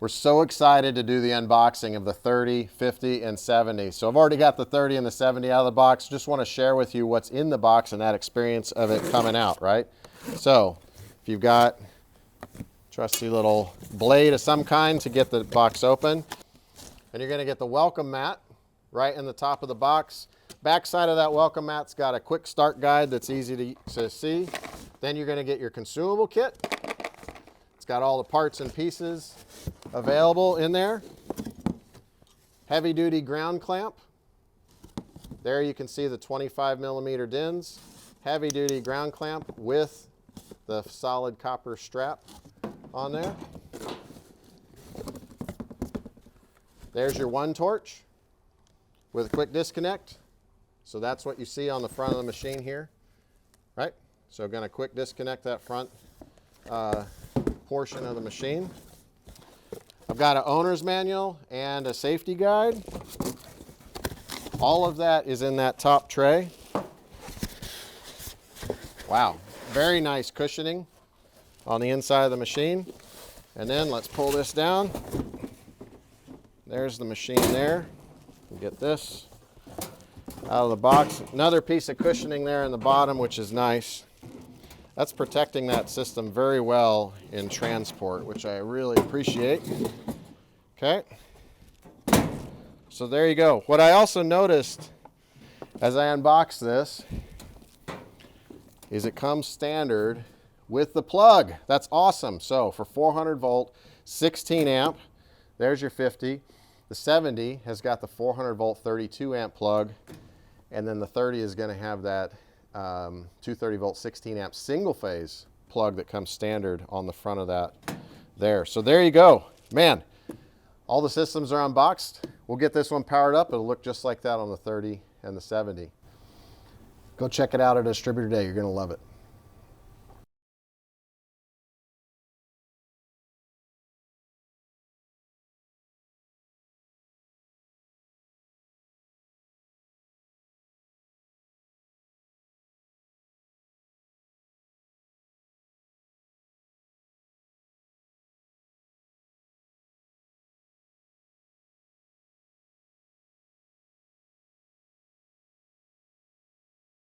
We're so excited to do the unboxing of the 30, 50, and 70. So I've already got the 30 and the 70 out of the box. Just want to share with you what's in the box and that experience of it coming out, right? So if you've got a trusty little blade of some kind to get the box open, and you're going to get the welcome mat right in the top of the box. Back side of that welcome mat's got a quick start guide that's easy to see. Then you're going to get your consumable kit. It's got all the parts and pieces available in there. Heavy duty ground clamp. There you can see the 25mm DINs. Heavy duty ground clamp with the solid copper strap on there. There's your one torch with a quick disconnect. So that's what you see on the front of the machine here, right? So going to quick disconnect that front portion of the machine. I've got an owner's manual and a safety guide. All of that is in that top tray. Wow, very nice cushioning on the inside of the machine. And then let's pull this down. There's the machine there. Get this out of the box. Another piece of cushioning there in the bottom, which is nice. That's protecting that system very well in transport, which I really appreciate. Okay. So there you go. What I also noticed as I unboxed this is it comes standard with the plug. That's awesome. So for 400 volt, 16 amp, there's your 50. The 70 has got the 400 volt 32 amp plug, and then the 30 is going to have that 230 volt 16 amp single phase plug that comes standard on the front of that there. So there you go. Man, all the systems are unboxed. We'll get this one powered up. It'll look just like that on the 30 and the 70. Go check it out at a distributor day. You're going to love it.